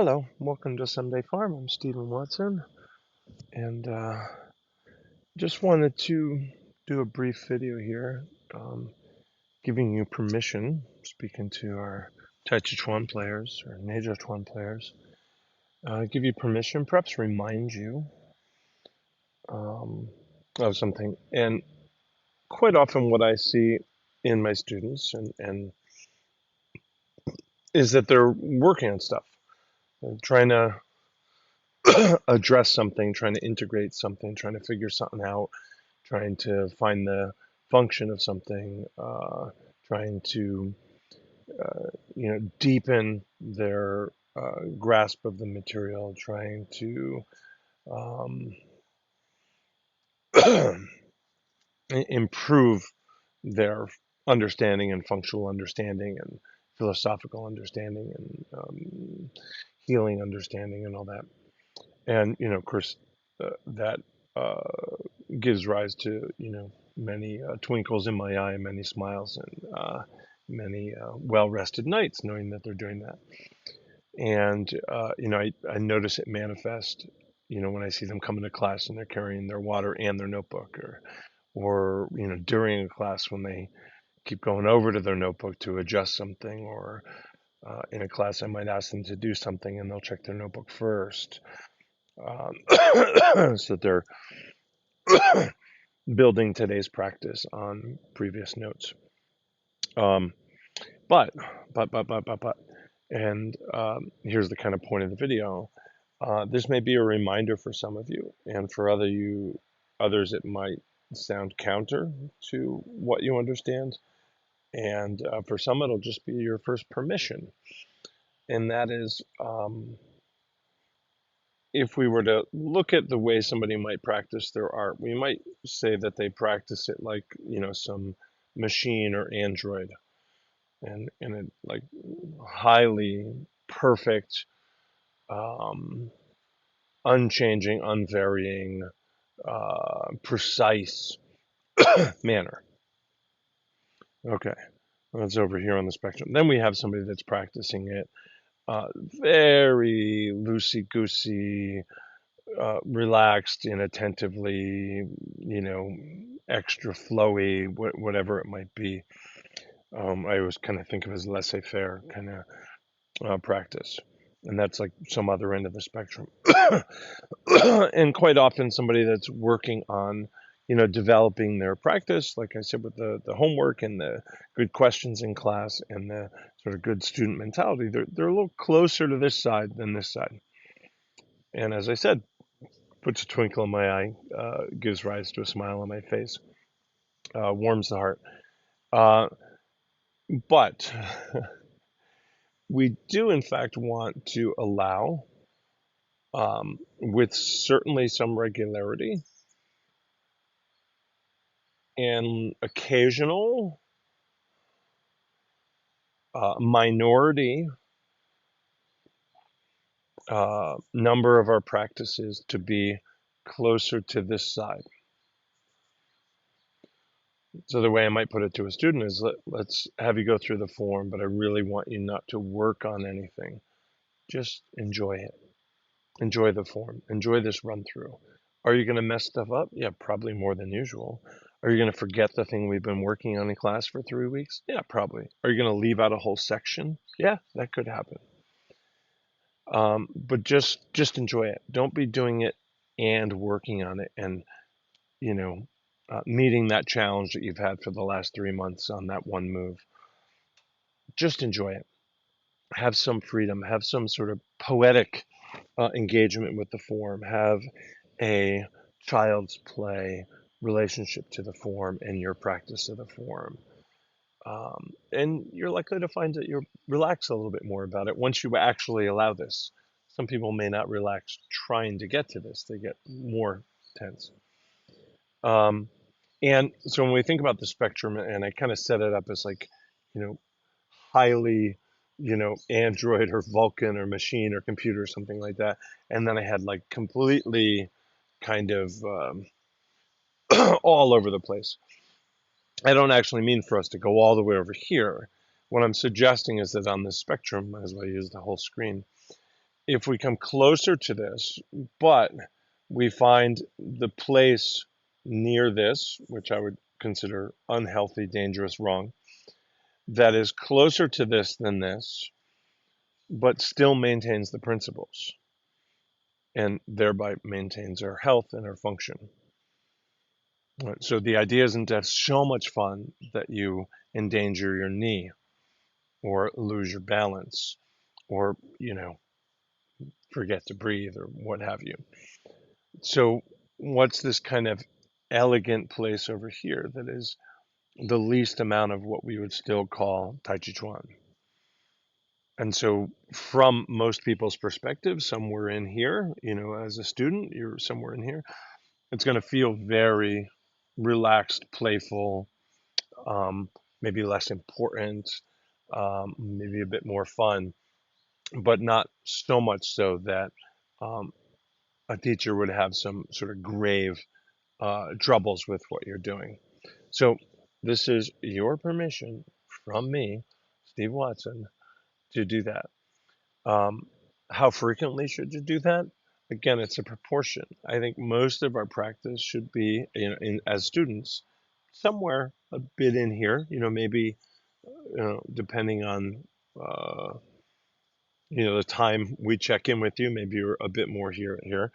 Hello, welcome to Sunday Farm. I'm Stephen Watson, and just wanted to do a brief video here, um, giving you permission, speaking to our Tai Chi Chuan players or Neja Chuan players, give you permission, perhaps remind you um, of something. And quite often, what I see in my students and is that they're working on stuff, trying to address something, trying to integrate something, trying to figure something out, trying to find the function of something, trying to deepen their grasp of the material, trying to um, improve their understanding and functional understanding and philosophical understanding and healing understanding and all that. And of course, that uh, gives rise to many twinkles in my eye, many smiles, and many well-rested nights, knowing that they're doing that. And I notice it manifest. When I see them come into class and they're carrying their water and their notebook, or during a class when they keep going over to their notebook to adjust something, or in a class I might ask them to do something and they'll check their notebook first, so that they're building today's practice on previous notes. Um, but, but, and here's the kind of point of the video. This may be a reminder for some of you, and for others, it might sound counter to what you understand. And for some, it'll just be your first permission. And that is, if we were to look at the way somebody might practice their art, we might say that they practice it like, some machine or android, and in a like highly perfect, um, unchanging, unvarying, precise manner. Okay, that's over here on the spectrum. Then we have somebody that's practicing it very loosey goosey, relaxed, inattentively, extra flowy, whatever it might be. I always kind of think of as laissez-faire kind of practice. And that's like some other end of the spectrum. And quite often somebody that's working on, developing their practice, like I said, with the homework and the good questions in class and the sort of good student mentality, they're a little closer to this side than this side. And as I said, puts a twinkle in my eye, gives rise to a smile on my face, warms the heart. Uh, but we do, in fact, want to allow, with certainly some regularity and occasional minority number of our practices to be closer to this side. So the way I might put it to a student is let's have you go through the form, but I really want you not to work on anything. Just enjoy it. Enjoy the form. Enjoy this run through. Are you going to mess stuff up? Yeah, probably more than usual. Are you going to forget the thing we've been working on in class for 3 weeks? Yeah, probably. Are you going to leave out a whole section? Yeah, that could happen. But just enjoy it. Don't be doing it and working on it and you know meeting that challenge that you've had for the last 3 months on that one move. Just enjoy it. Have some freedom. Have some sort of poetic engagement with the form. Have a child's play relationship to the form and your practice of the form. And you're likely to find that you'll relax a little bit more about it once you actually allow this. Some people may not relax trying to get to this, they get more tense. Um, and so when we think about the spectrum, and I kind of set it up as like, you know, highly, Android or Vulcan or machine or computer or something like that. And then I had like completely kind of all over the place. I don't actually mean for us to go all the way over here. What I'm suggesting is that on this spectrum, as I use the whole screen, if we come closer to this, but we find the place near this, which I would consider unhealthy, dangerous, wrong, that is closer to this than this, but still maintains the principles and thereby maintains our health and our function. Right, so the idea isn't to have so much fun that you endanger your knee or lose your balance or, forget to breathe or what have you. So what's this kind of elegant place over here that is the least amount of what we would still call Tai Chi Chuan? And so from most people's perspective, somewhere in here, as a student, you're somewhere in here, it's going to feel very relaxed, playful, um, maybe less important, maybe a bit more fun, but not so much so that um, a teacher would have some sort of grave troubles with what you're doing. So this is your permission from me, Steve Watson, to do that. Um, how frequently should you do that? Again, it's a proportion. I think most of our practice should be, as students, somewhere a bit in here. Maybe depending on uh, the time we check in with you, maybe you're a bit more here.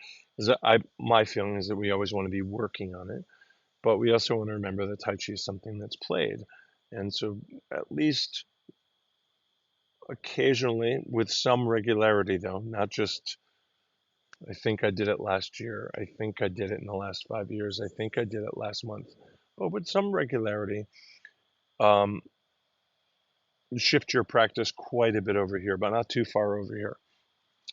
My feeling is that we always want to be working on it, but we also want to remember that Tai Chi is something that's played, and so at least occasionally, with some regularity, though, not just I think I did it last year. I think I did it in the last 5 years. I think I did it last month. But with some regularity, um, shift your practice quite a bit over here, but not too far over here.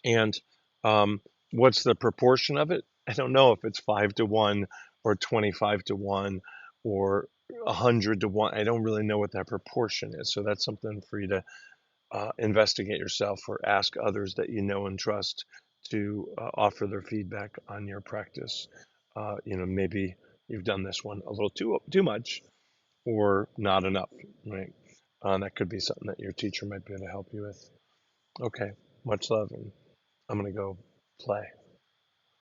And um, what's the proportion of it? I don't know if it's 5 to 1 or 25 to 1 or 100 to 1. I don't really know what that proportion is. So that's something for you to investigate yourself or ask others that you know and trust to offer their feedback on your practice. Maybe you've done this one a little too much or not enough, right? That could be something that your teacher might be able to help you with. Okay, much love, and I'm gonna go play.